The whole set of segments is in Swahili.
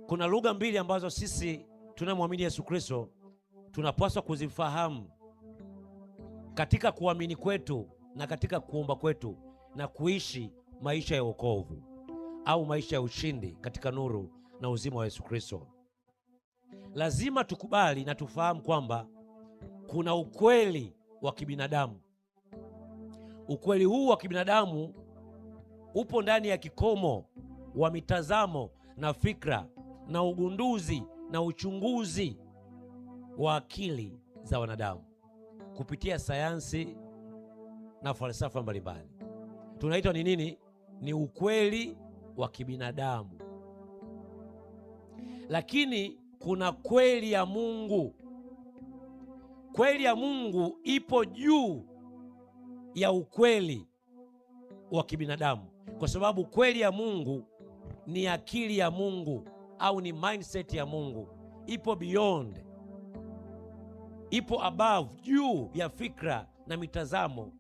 kuna lugha mbili ambazo sisi tunamwamini Yesu Kristo tunapaswa kuzifahamu katika kuamini kwetu na katika kuomba kwetu na kuishi maisha ya wokovu au maisha ya ushindi katika nuru na uzima wa Yesu Kristo. Lazima tukubali na tufahamu kwamba kuna ukweli wa kibinadamu. Ukweli huu wa kibinadamu upo ndani ya kikomo wa mitazamo na fikra na ugunduzi na uchunguzi wa akili za wanadamu kupitia sayansi na falsafa mbalimbali. Tunaitwa ni nini? Ni ukweli wa kibinadamu. Lakini kuna kweli ya Mungu. Kweli ya Mungu ipo juu ya ukweli wa kibinadamu, kwa sababu kweli ya Mungu ni akili ya Mungu au ni mindset ya Mungu. Ipo beyond, ipo above, juu ya fikra na mitazamo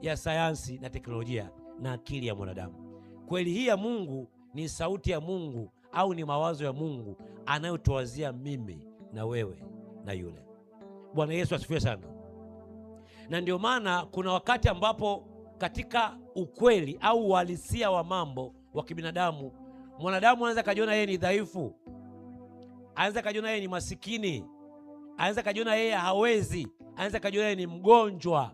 ya sayansi na teknolojia na akili ya mwanadamu. Kweli hii ya Mungu ni sauti ya Mungu au ni mawazo ya Mungu anayotuwazia mimi na wewe na yule. Bwana Yesu asifiwe sana. Na ndio maana kuna wakati ambapo katika ukweli au uhalisia wa mambo wa kibinadamu, mwanadamu anaweza kajiona yeye ni dhaifu, anaweza kajiona yeye ni masikini, anaweza kajiona yeye hawezi, anaweza kajiona yeye ni mgonjwa.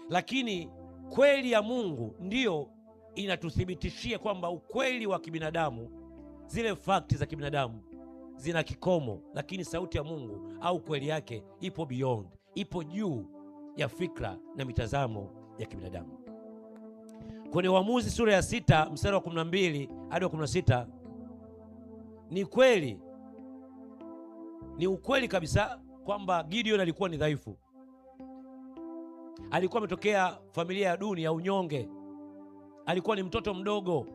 Lakini kweli ya Mungu ndiyo inatuthibitishia kwamba ukweli wa kibinadamu, zile fakti za kibinadamu zina kikomo, lakini sauti ya Mungu au kweli yake ipo beyond, ipo juu ya fikra na mitazamo ya kibinadamu. Kwenye Waamuzi sura ya 6 mstari wa 12 hadi wa 16, ni kweli, ni ukweli kabisa kwamba Gideon alikuwa ni dhaifu. Alikuwa ametokea familia ya duni ya unyonge, alikuwa ni mtoto mdogo,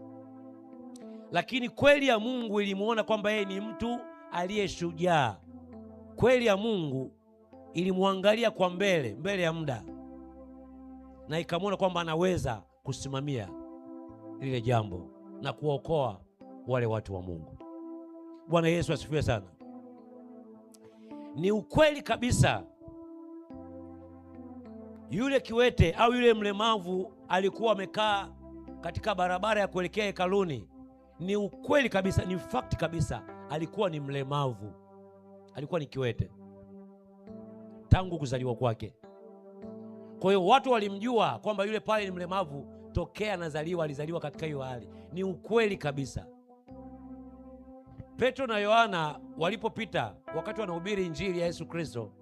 lakini kweli ya Mungu ilimuona kwamba yeye ni mtu aliye shujaa. Kweli ya Mungu ilimwangalia kwa mbele ya muda, na ikamwona kwamba anaweza kusimamia lile jambo na kuwaokoa wale watu wa Mungu. Bwana Yesu asifiwe sana. Ni ukweli kabisa, yule kiwete au yule mlemavu alikuwa amekaa katika barabara ya kuelekea hekaluni. Ni ukweli kabisa, ni fact kabisa, alikuwa ni mlemavu, alikuwa ni kiwete tangu kuzaliwa kwake. Kwa hiyo watu walimjua kwamba yule pale ni mlemavu tokea anazaliwa, alizaliwa katika hiyo hali. Ni ukweli kabisa. Petro na Yohana walipopita wakati wanahubiri injili ya Yesu Kristo,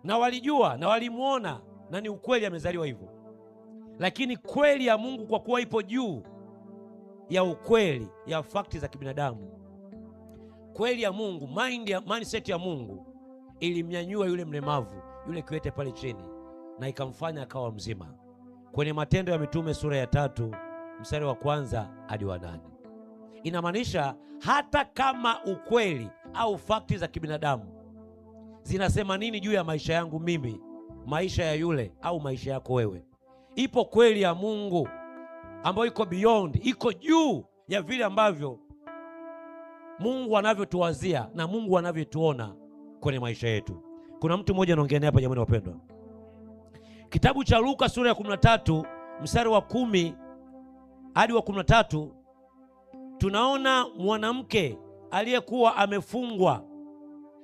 na walijua na walimuona, na ni ukweli amezaliwa hivyo. Lakini kweli ya Mungu kwa kuwa ipo juu ya ukweli ya fakti za kibinadamu, kweli ya Mungu, mindset ya Mungu ilimnyanyua yule mlemavu, yule kiwete pale chini, na ikamfanya akawa mzima. Kwenye Matendo ya Mitume sura ya 3 mstari wa 1 hadi wa 8. Inamaanisha hata kama ukweli au fakti za kibinadamu zinasema nini juu ya maisha yangu mimi, maisha ya yule au maisha yako wewe, ipo kweli ya Mungu ambayo iko beyond, iko juu ya vile ambavyo Mungu anavyotuwazia na Mungu anavyotuona kwenye maisha yetu. Kuna mtu mmoja anaongea hapa, jamani wapendwa. Kitabu cha Luka sura ya 13 mstari wa 10 hadi wa 13, tunaona mwanamke aliyekuwa amefungwa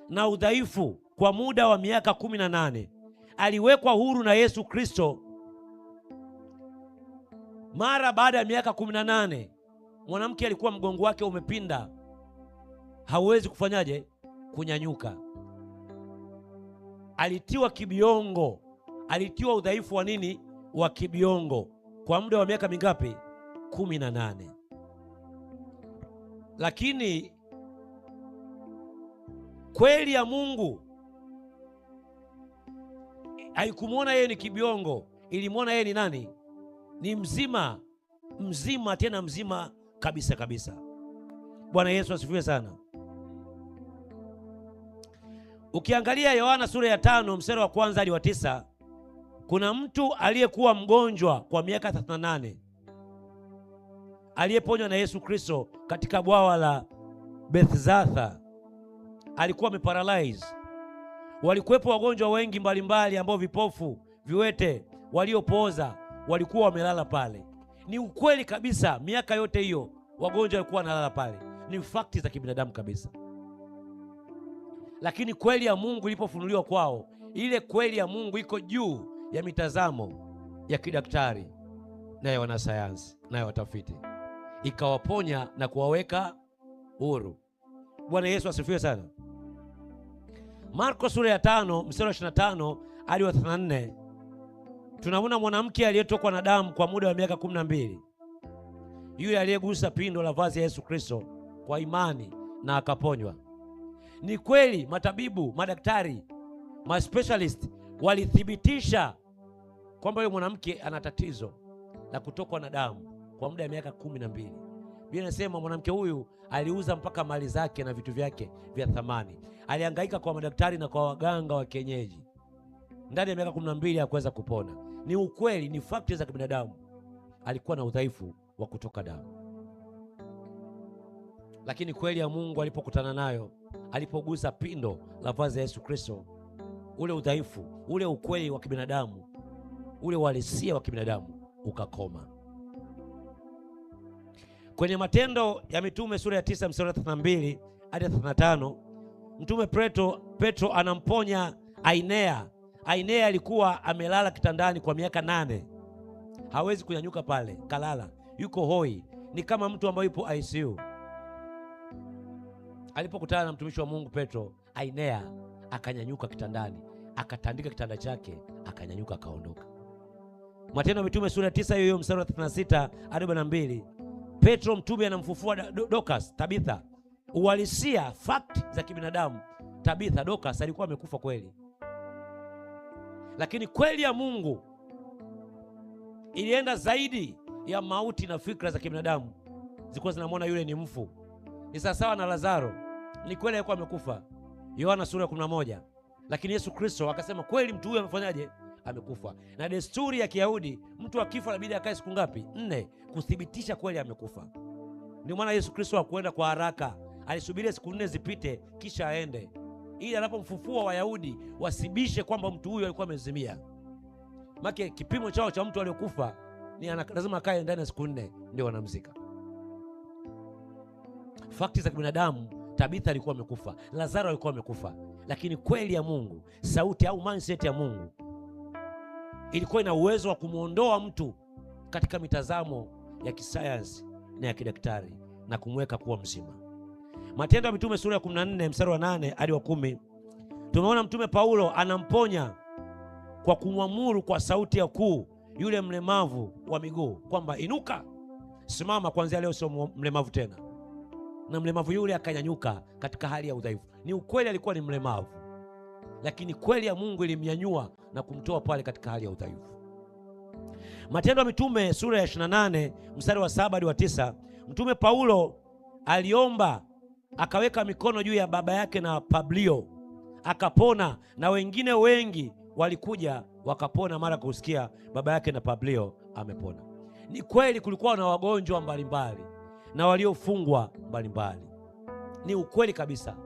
na udhaifu kwa muda wa miaka 18 aliwekwa huru na Yesu Kristo. Mara baada ya miaka 18, mwanamke alikuwa mgongo wake umepinda, hawezi kufanyaje? Kunyanyuka. Alitiwa kibiongo, alitiwa udhaifu wa nini? Wa kibiongo kwa muda wa miaka mingapi? 18. Lakini kweli ya Mungu haikumuona yeye ni kibiongo, ilimwona yeye ni nani? Ni mzima, mzima, tena mzima kabisa kabisa. Bwana Yesu asifiwe sana. Ukiangalia Yohana sura ya 5 mstari wa 1 hadi wa 9, kuna mtu aliyekuwa mgonjwa kwa miaka 38, aliyeponywa na Yesu Kristo katika bwawa la Bethzatha alikuwa ameparalyze. Walikuwepo wagonjwa wengi mbalimbali ambao vipofu, viwete, waliopooza walikuwa wamelala pale. Ni ukweli kabisa, miaka yote hiyo wagonjwa walikuwa wanalala pale. Ni fakti za kibinadamu kabisa. Lakini kweli ya Mungu ilipofunuliwa kwao, ile kweli ya Mungu iko juu ya mitazamo ya kidaktari na ya wanasayansi na ya watafiti, ikawaponya na kuwaweka huru. Bwana Yesu asifiwe sana. Marko sura ya 5 mstari wa 25 hadi wa 34, tunamwona mwanamke aliyetokwa na damu kwa muda wa miaka 12, yule aliyegusa pindo la vazi ya Yesu Kristo kwa imani na akaponywa. Ni kweli matabibu, madaktari, specialist walithibitisha kwamba yule mwanamke ana tatizo la kutokwa na damu kwa muda wa miaka 12. Biblia inasema mwanamke huyu aliuza mpaka mali zake na vitu vyake vya thamani. Alihangaika kwa madaktari na kwa waganga wa kienyeji. Ndani ya miaka 12 hakuweza kupona. Ni ukweli, ni fakti za kibinadamu. Alikuwa na udhaifu wa kutoka damu. Lakini kweli ya Mungu alipokutana nayo, alipogusa pindo la vazi ya Yesu Kristo, ule udhaifu, ule ukweli wa kibinadamu, ule uhalisia wa kibinadamu ukakoma. Kwenye Matendo ya Mitume sura ya 9 mstari wa 32 hadi 35, Mtume Petro anamponya Ainea. Ainea alikuwa amelala kitandani kwa miaka 8. Hawezi kunyanyuka pale, kalala, yuko hoi, ni kama mtu ambaye yupo ICU. Alipokutana na mtumishi wa Mungu Petro, Ainea akanyanyuka kitandani, akatandika kitanda chake, akanyanyuka, akaondoka. Matendo ya Mitume sura ya 9 hiyo mstari wa 36 hadi 42, Petro mtume anamfufua Dorcas, Tabitha. Uhalisia, fact za kibinadamu, Tabitha, Dorcas alikuwa amekufa kweli. Lakini kweli ya Mungu ilienda zaidi ya mauti na fikra za kibinadamu. Zilikuwa zinamwona yule ni mfu. Ni sawa na Lazaro. Ni kweli alikuwa amekufa, Yohana sura ya 11. Lakini Yesu Kristo akasema kweli mtu huyu amefanyaje? Amekufa. Na desturi ya Kiyahudi, mtu akifa inabidi akae siku ngapi? 4 kuthibitisha kweli amekufa. Ndio maana Yesu Kristo hakuenda kwa haraka. Alisubiri siku 4 zipite kisha aende, ili anapomfufua Wayahudi wasibishe kwamba mtu huyu alikuwa amezimia. Maana kipimo chao cha mtu aliyokufa ni lazima akae ndani ya siku 4 ndio wanamzika. Fakti za kibinadamu, Tabitha alikuwa amekufa, Lazaro alikuwa amekufa. Lakini kweli ya Mungu, sauti au mindset ya Mungu ilikuwa ina uwezo wa kumuondoa mtu katika mitazamo ya kisayansi na ya kidaktari na kumweka kuwa mzima. Matendo ya Mitume sura ya 14 mstari wa 8 hadi wa 10, tumeona mtume Paulo anamponya kwa kumwamuru kwa sauti ya kuu yule mlemavu wa miguu kwamba inuka, simama, kuanzia leo sio mlemavu tena. Na mlemavu yule akanyanyuka katika hali ya udhaifu. Ni ukweli alikuwa ni mlemavu, lakini kweli ya Mungu ilimnyanyua na kumtoa pale katika hali ya udhaifu. Matendo ya Mitume sura ya 28 mstari wa 7 hadi wa 9, mtume Paulo aliomba, akaweka mikono juu ya baba yake na Publio, akapona, na wengine wengi walikuja wakapona mara kusikia baba yake na Publio amepona. Ni kweli kulikuwa na wagonjwa mbalimbali na waliofungwa mbalimbali. Ni ukweli kabisa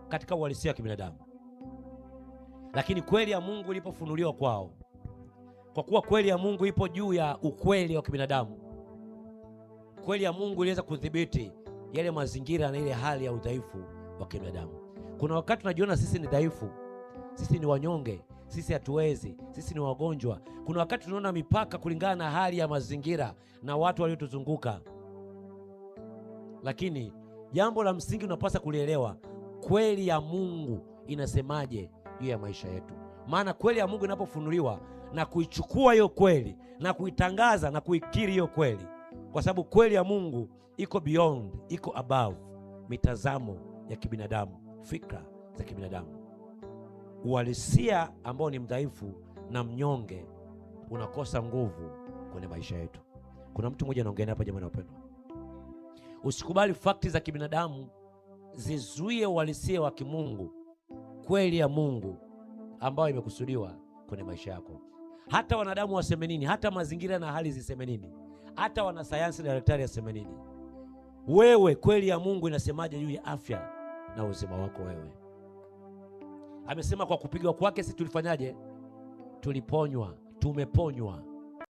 katika uhalisia wa kibinadamu. Lakini kweli ya Mungu ilipofunuliwa kwao, kwa kuwa kweli ya Mungu ipo juu ya ukweli wa kibinadamu, kweli ya Mungu iliweza kudhibiti yale mazingira na ile hali ya udhaifu wa kibinadamu. Kuna wakati tunajiona sisi ni dhaifu, sisi ni wanyonge, sisi hatuwezi, sisi ni wagonjwa. Kuna wakati tunaona mipaka kulingana na hali ya mazingira na watu waliotuzunguka. Lakini jambo la msingi unapaswa kulielewa, kweli ya Mungu inasemaje juu ya maisha yetu. Maana kweli ya Mungu inapofunuliwa na kuichukua hiyo kweli na kuitangaza na kuikiri hiyo kweli, kwa sababu kweli ya Mungu iko beyond, iko above mitazamo ya kibinadamu, fikra za kibinadamu. Uhalisia ambao ni mdhaifu na mnyonge unakosa nguvu kwenye maisha yetu. Kuna mtu mmoja anaongea hapa, jamani wapendwa. Usikubali fakti za kibinadamu zizuie uhalisia wa kimungu, kweli ya Mungu ambayo imekusudiwa kwenye maisha yako. Hata wanadamu waseme nini, hata mazingira na hali ziseme nini, hata wanasayansi na daktari aseme nini, wewe kweli ya Mungu inasemaje juu ya afya na uzima wako wewe? Amesema kwa kupigwa kwake sisi tulifanyaje? Tuliponywa, tumeponywa.